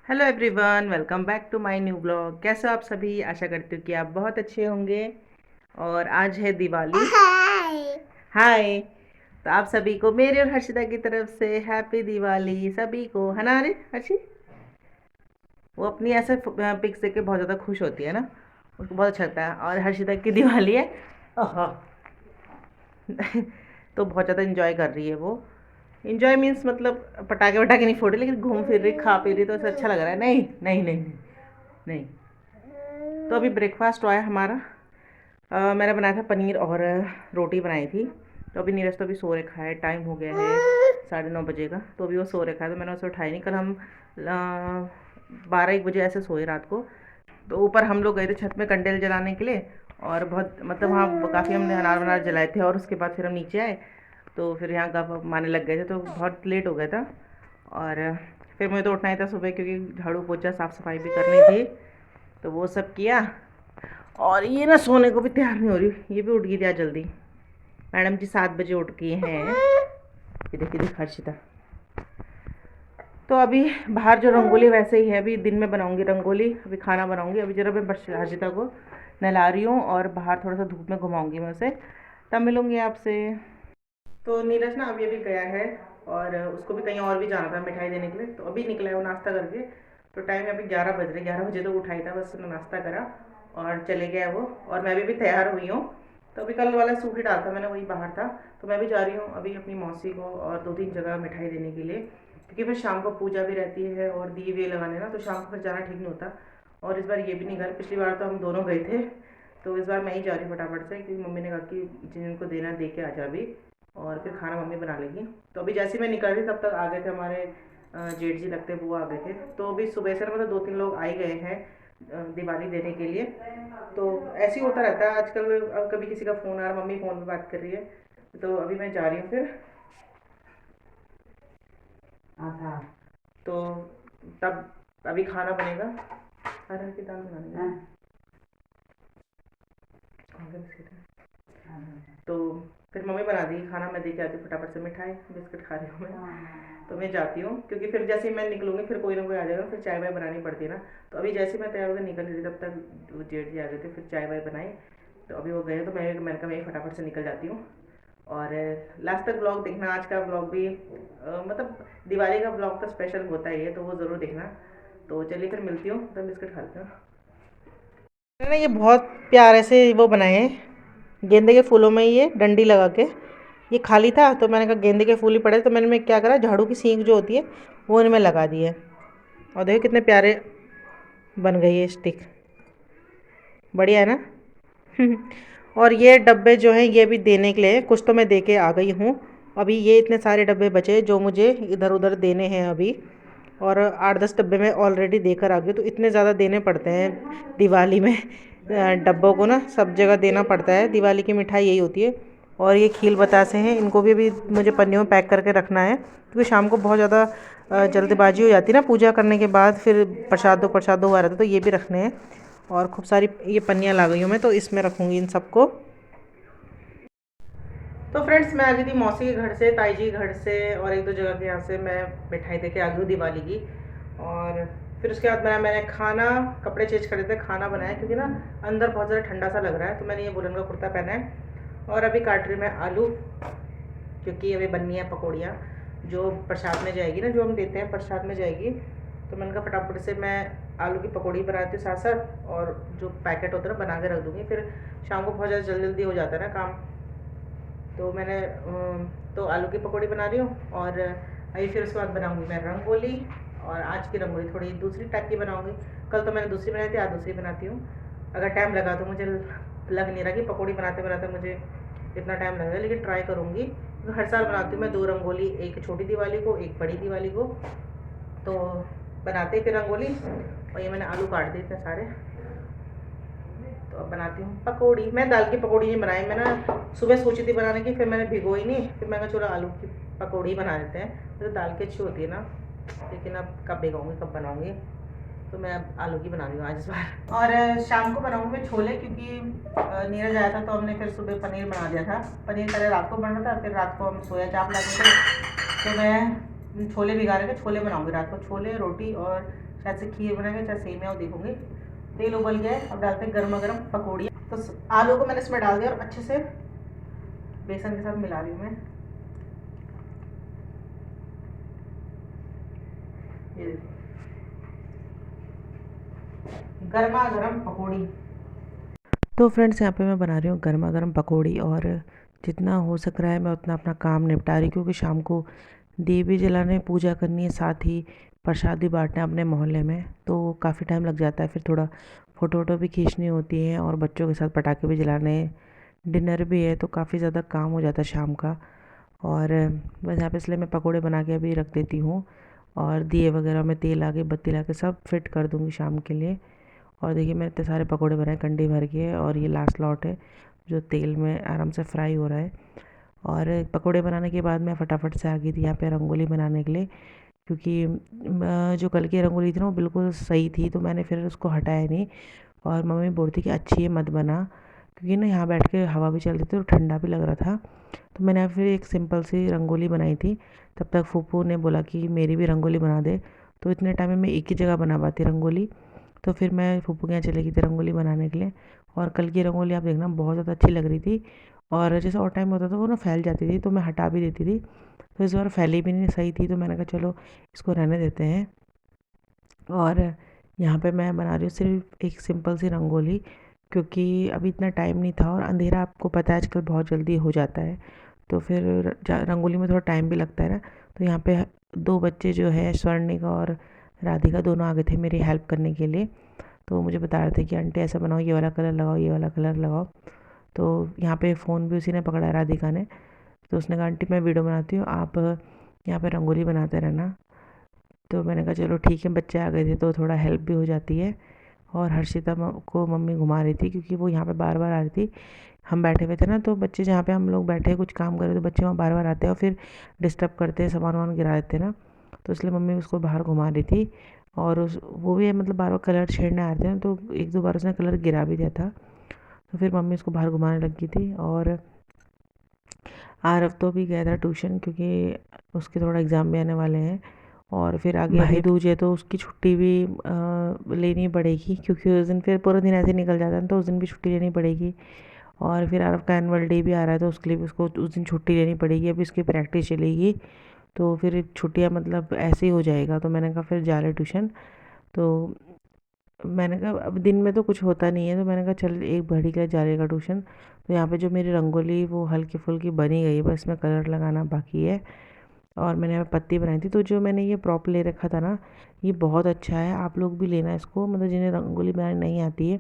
Hello everyone, welcome back to my new blog. कैसे हो आप सभी? आशा करती हूँ कि आप बहुत अच्छे होंगे। और आज है दिवाली। हाय। तो आप सभी को मेरे और हर्षिता की तरफ से हैप्पी दिवाली सभी को, है ना? अरे हर्षि, वो अपनी ऐसे पिक्स देख के बहुत ज़्यादा खुश होती है ना, उसको बहुत अच्छा लगता है। और हर्षिता की दिवाली है। ओह तो बहुत ज़्यादा इंजॉय कर रही है वो। इंजॉय मीन्स मतलब पटाखे वटाखे नहीं फोड़ रही, लेकिन घूम फिर रही, खा पी रही, तो उसे अच्छा लग रहा है। नहीं नहीं नहीं नहीं नहीं। तो अभी ब्रेकफास्ट हुआ है हमारा। मैंने बनाया था पनीर और रोटी बनाई थी। तो अभी नीरज तो अभी सो रखा है, टाइम हो गया है 9:30 बजे का। तो अभी वो सो रखा है, तो मैंने उसे उठाया नहीं। कल हम 12-1 बजे ऐसे सोए रात को। तो ऊपर हम लोग गए थे छत में कंडेल जलाने के लिए। और बहुत मतलब वहाँ काफ़ी हमने अनार वनार जलाए थे, और उसके बाद फिर हम नीचे आए। तो फिर यहाँ गप वप मारने लग गए थे, तो बहुत लेट हो गया था। और फिर मुझे तो उठना ही था सुबह, क्योंकि झाड़ू पोछा साफ़ सफाई भी करनी थी। तो वो सब किया। और ये ना सोने को भी तैयार नहीं हो रही, ये भी उठ गई थी आज जल्दी। मैडम जी 7 बजे उठ गई हैं। ये देखिए देख हर्षिता। तो अभी बाहर जो रंगोली वैसे ही है, अभी दिन में बनाऊंगी रंगोली, अभी खाना बनाऊंगी। अभी जरा मैं हर्षिता को नहला रही हूँ और बाहर थोड़ा सा धूप में घुमाऊंगी मैं उसे, तब मिलूंगी आपसे। तो नीरज ना अभी अभी गया है, और उसको भी कहीं और भी जाना था मिठाई देने के लिए। तो अभी निकला है वो नाश्ता करके। तो टाइम अभी 11 बज रहे, 11 बजे तो उठाई था, बस उसने नाश्ता करा और चले गया वो। और मैं भी तैयार हुई हूँ। तो अभी कल वाला सूट ही डाला था मैंने, वही बाहर था। तो मैं भी जा रही हूँ अभी अपनी मौसी को और 2-3 जगह मिठाई देने के लिए, क्योंकि फिर शाम को पूजा भी रहती है और दिए वी लगाने ना, तो शाम को फिर जाना ठीक नहीं होता। और इस बार ये भी नहीं घर, पिछली बार तो हम दोनों गए थे। तो इस बार मैं ही जा रही हूँ फटाफट से, क्योंकि मम्मी ने कहा कि जिनको देना दे के आ जा अभी, और फिर खाना मम्मी बना लेगी। तो अभी जैसे ही मैं निकल रही तब तक आ गए थे हमारे जेठ जी लगते, वो आ गए थे। तो अभी सुबह से ना मतलब 2-3 लोग आ ही गए हैं दिवाली देने के लिए। तो ऐसे ही होता रहता है आजकल। अब कभी किसी का फ़ोन आ रहा, मम्मी फ़ोन पे बात कर रही है। तो अभी मैं जा रही हूँ फिर। हाँ। तो तब अभी खाना बनेगा, अरहर की दाल बनाने का। आगे बिस्किट है। तो फिर मम्मी बना देगी खाना, मैं दे के आती हूँ फटाफट से। मिठाई बिस्किट खा रही हूँ मैं। तो मैं जाती हूँ, क्योंकि फिर जैसे ही मैं निकलूँगी फिर कोई ना कोई आ जाएगा, फिर चाय वाय बनानी पड़ती है ना। तो अभी जैसे ही मैं तैयार होकर निकल रही थी तब तक वो जेठ जी आ गए थे, फिर चाय वाय बनाई। तो अभी वो गए, तो मैंने कहा मैं फटाफट से निकल जाती हूँ। और लास्ट तक ब्लॉग देखना, आज का ब्लॉग भी मतलब दिवाली का ब्लॉग तो स्पेशल होता ही है, तो वो ज़रूर देखना। तो चलिए फिर मिलती हूँ, तो बिस्किट खाते हैं। मैंने ये बहुत प्यारे से वो बनाए हैं, गेंदे के फूलों में ये डंडी लगा के। ये खाली था तो मैंने कहा गेंदे के फूल ही पड़े, तो मैंने मैं क्या करा, झाड़ू की सींग जो होती है वो इनमें लगा दी है। और देखो कितने प्यारे बन गई है स्टिक। बढ़िया है ना? और ये डब्बे जो हैं ये भी देने के लिए, कुछ तो मैं दे के आ गई हूँ। अभी ये इतने सारे डब्बे बचे जो मुझे इधर उधर देने हैं अभी। और 8-10 डब्बे मैं ऑलरेडी देकर आ गई, तो इतने ज़्यादा देने पड़ते हैं दिवाली में। डब्बों को ना सब जगह देना पड़ता है, दिवाली की मिठाई यही होती है। और ये खील बतासे हैं, इनको भी अभी मुझे पन्नियों में पैक करके रखना है, क्योंकि शाम को बहुत ज़्यादा जल्दबाजी हो जाती है ना पूजा करने के बाद, फिर प्रसाद दो हुआ रहता है, तो ये भी रखने हैं। और खूब सारी ये पन्नियाँ ला गई हूँ मैं, तो इसमें रखूँगी इन सबको। तो फ्रेंड्स, मैं आ गई थी मौसी के घर से, ताई जी के घर से, और एक दो जगह के यहाँ से मैं मिठाई दे के आ गई हूँ दिवाली की। और फिर उसके बाद मैंने खाना, कपड़े चेंज कर देते, खाना बनाया, क्योंकि ना अंदर बहुत ज़्यादा ठंडा सा लग रहा है। तो मैंने ये वुलन का कुर्ता पहना है, और अभी काट रही मैं आलू, क्योंकि अभी बननी है पकौड़ियाँ, जो प्रसाद में जाएगी ना, जो हम देते हैं प्रसाद में जाएगी। तो मैंने कहा फटाफट से मैं आलू की पकौड़ी बनाती हूँ साथ साथ, और जो पैकेट होता है ना बना के रख दूँगी, फिर शाम को बहुत ज़्यादा जल्दी जल्दी हो जाता है ना काम। तो मैंने तो आलू की पकौड़ी बना रही हूँ। और अभी फिर उसके बाद बनाऊँगी मैं रंगोली। और आज की रंगोली थोड़ी दूसरी टाइप की बनाऊँगी। कल तो मैंने दूसरी बनाई थी, आज दूसरी बनाती हूँ। अगर टाइम लगा तो, मुझे लग नहीं रहा कि पकौड़ी बनाते बनाते मुझे इतना टाइम लगेगा, लेकिन ट्राई करूँगी। तो हर साल बनाती हूँ मैं 2 रंगोली, एक छोटी दिवाली को, एक बड़ी दिवाली को। तो बनाते फिर रंगोली। और ये मैंने आलू काट दिए इतने सारे। तो अब बनाती हूँ पकौड़ी। मैं दाल की पकौड़ी नहीं बनाई, मैं ना सुबह सोची थी बनाने की, फिर मैंने भिगोई नहीं, फिर मैंने कहा चलो आलू की पकौड़ी बना देते हैं, तो दाल की अच्छी होती है ना। लेकिन अब कब भिगोऊँगी कब बनाऊँगी, तो मैं अब आलू की बना रही हूँ आज इस बार। और शाम को बनाऊँगी मैं छोले, क्योंकि नीरज आया था तो हमने फिर सुबह पनीर बना दिया था। पनीर पहले रात को बन रहा था, फिर रात को हम सोया चाप लाते थे, तो मैं छोले भिगा रहे थे, छोले बनाऊँगी रात को, छोले रोटी और शायद से खीर बनाएंगे, चाहे सेमिया, देखोगे। तेल उबल गया है, अब डालते हैं गर्मा गर्म पकौड़ी। तो आलू को मैंने इसमें डाल दिया और अच्छे से बेसन के साथ मिला रही हूँ मैं। ये गर्मा गर्म पकौड़ी। तो फ्रेंड्स, यहाँ पे मैं बना रही हूँ गर्मा गर्म पकौड़ी, और जितना हो सक रहा है मैं उतना अपना काम निपटा रही, क्योंकि शाम को दिए भी जलाने, पूजा करनी है, साथ ही प्रसाद भी बांटना है अपने मोहल्ले में, तो काफ़ी टाइम लग जाता है। फिर थोड़ा फ़ोटो वोटो भी खींचनी होती है, और बच्चों के साथ पटाखे भी जलाने, डिनर भी है, तो काफ़ी ज़्यादा काम हो जाता है शाम का। और बस यहाँ पे इसलिए मैं पकोड़े बना के अभी रख देती हूँ, और दिए वगैरह में तेल आके, बत्ती ला के सब फिट कर दूँगी शाम के लिए। और देखिए मैंने इतने सारे पकोड़े बनाए कंडी भर के, और ये लास्ट लॉट है जो तेल में आराम से फ्राई हो रहा है। और पकोड़े बनाने के बाद मैं फटाफट से आ गई थी यहाँ पे रंगोली बनाने के लिए, क्योंकि जो कल की रंगोली थी ना वो बिल्कुल सही थी, तो मैंने फिर उसको हटाया नहीं। और मम्मी बोलती कि अच्छी है मत बना, क्योंकि ना यहाँ बैठ के हवा भी चल रही थी और ठंडा भी लग रहा था। तो मैंने फिर एक सिंपल सी रंगोली बनाई थी। तब तक फूफू ने बोला कि मेरी भी रंगोली बना दे, तो इतने टाइम में मैं एक ही जगह बना पाती रंगोली। तो फिर मैं फूफू के यहाँ चली गई थी रंगोली बनाने के लिए। और कल की रंगोली आप देखना बहुत ज़्यादा अच्छी लग रही थी, और जैसे और टाइम होता था वो ना फैल जाती थी, तो मैं हटा भी देती थी। तो इस बार फैली भी नहीं सही थी, तो मैंने कहा चलो इसको रहने देते हैं। और यहाँ पे मैं बना रही हूँ सिर्फ एक सिंपल सी रंगोली, क्योंकि अभी इतना टाइम नहीं था, और अंधेरा आपको पता है आजकल बहुत जल्दी हो जाता है, तो फिर रंगोली में थोड़ा टाइम भी लगता है ना। तो यहाँ पे दो बच्चे जो है, स्वर्णिका और राधिका, दोनों आ गए थे मेरी हेल्प करने के लिए। तो वो मुझे बता रहे थे कि आंटी ऐसा बनाओ, ये वाला कलर लगाओ, ये वाला कलर लगाओ। तो यहाँ पे फ़ोन भी उसी ने पकड़ा है, राधिका ने। तो उसने कहा आंटी मैं वीडियो बनाती हूँ, आप यहाँ पे रंगोली बनाते रहना। तो मैंने कहा चलो ठीक है, बच्चे आ गए थे तो थोड़ा हेल्प भी हो जाती है। और हर्षिता को मम्मी घुमा रही थी, क्योंकि वो यहाँ पे बार बार आ रही थी। हम बैठे हुए थे ना, तो बच्चे जहाँ पे हम लोग बैठे कुछ काम कर रहे, तो बच्चे वहाँ बार बार आते हैं और फिर डिस्टर्ब करते हैं, सामान वामान गिरा देते हैं ना। तो इसलिए मम्मी उसको बाहर घुमा रही थी। और उस वो भी मतलब बार बार कलर छेड़ने आ रहे थे ना, तो एक दो बार उसने कलर गिरा भी दिया था। तो फिर मम्मी उसको बाहर घुमाने लगी थी। और आरव तो भी गया था ट्यूशन, क्योंकि उसके थोड़ा एग्ज़ाम भी आने वाले हैं। और फिर आगे भाई दूज है, तो उसकी छुट्टी भी लेनी पड़ेगी, क्योंकि उस दिन फिर पूरा दिन ऐसे निकल जाता है, तो उस दिन भी छुट्टी लेनी पड़ेगी। और फिर आरव का एनुअल डे भी आ रहा है, तो उसके लिए भी उसको उस दिन छुट्टी लेनी पड़ेगी। अभी उसकी प्रैक्टिस चलेगी, तो फिर छुट्टियाँ मतलब ऐसे ही हो जाएगा। तो मैंने कहा फिर जा रहे ट्यूशन। तो मैंने कहा अब दिन में तो कुछ होता नहीं है, तो मैंने कहा चल एक घड़ी के लिए जा रहेगा ट्यूशन। तो यहाँ पे जो मेरी रंगोली वो हल्की फुल्की बनी गई है, बस इसमें कलर लगाना बाकी है। और मैंने यहाँ पे पत्ती बनाई थी। तो जो मैंने ये प्रॉप ले रखा था ना, ये बहुत अच्छा है, आप लोग भी लेना इसको, मतलब जिन्हें रंगोली बनानी नहीं आती है,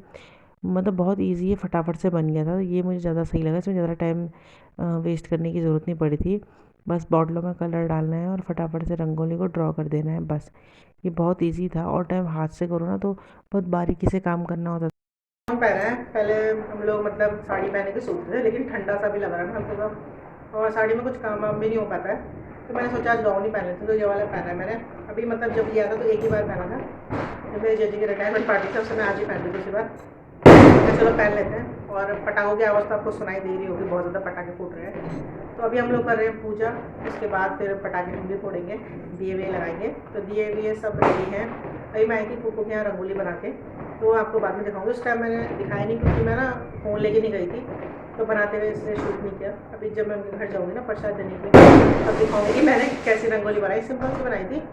मतलब बहुत इजी है, फटाफट से बन गया था। ये मुझे ज़्यादा सही लगा, इसमें ज़्यादा टाइम वेस्ट करने की ज़रूरत नहीं पड़ी थी। बस बॉटलों में कलर डालना है और फटाफट से रंगोली को ड्रॉ कर देना है बस। ये बहुत इजी था, और टाइम हाथ से करो ना तो बहुत बारीकी से काम करना होता था। हम पहना है, पहले हम लोग मतलब साड़ी पहने के सोचते थे, लेकिन ठंडा सा भी लग रहा है ना हल्का सा, और साड़ी में कुछ काम वाम भी नहीं हो पाता है। तो मैंने सोचा आज गाउन ही पहन लेते, तो ये वाला पहना है मैंने। अभी मतलब जब लिया था तो एक ही बार पहना था, जब मेरे जीजी की रिटायरमेंट पार्टी थी उससे मैं आज ही पहन ली दूसरी बार। तो चलो पहन लेते हैं। और पटाखों की आवाज़ तो आपको सुनाई दे रही होगी, बहुत ज़्यादा पटाखे फूट रहे हैं। तो अभी हम लोग कर रहे हैं पूजा, उसके बाद फिर पटाखे हम भी फोड़ेंगे, दिए विए लगाएंगे। तो दिए विए सब रेडी हैं। अभी मैं आई थी फूफू के यहाँ रंगोली बना के, तो आपको बाद में दिखाऊंगी। उस टाइम मैंने दिखाया नहीं, क्योंकि मैं ना फ़ोन लेके नहीं गई थी, तो बनाते हुए इसलिए शूट नहीं किया। अभी जब मैं उनके घर जाऊँगी ना प्रसाद देने के लिए, तब दिखाऊंगी कि मैंने कैसी रंगोली बनाई। सिंपल सी बनाई थी।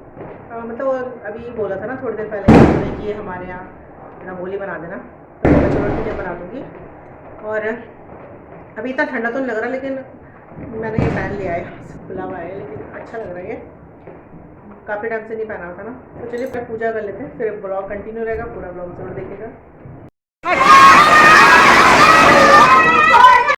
मतलब अभी बोला था ना थोड़ी देर पहले कि हमारे यहाँ रंगोली बना देना, तो मैं चलो ठीक है बना दूँगी। और अभी इतना ठंडा तो नहीं लग रहा, लेकिन मैंने ये पहन लिया है, खुला हुआ है, लेकिन अच्छा लग रहा है ये, काफ़ी टाइम से नहीं पहना था ना। तो चलिए फिर पूजा कर लेते हैं, फिर ब्लॉग कंटिन्यू रहेगा, पूरा ब्लॉग जरूर देखिएगा।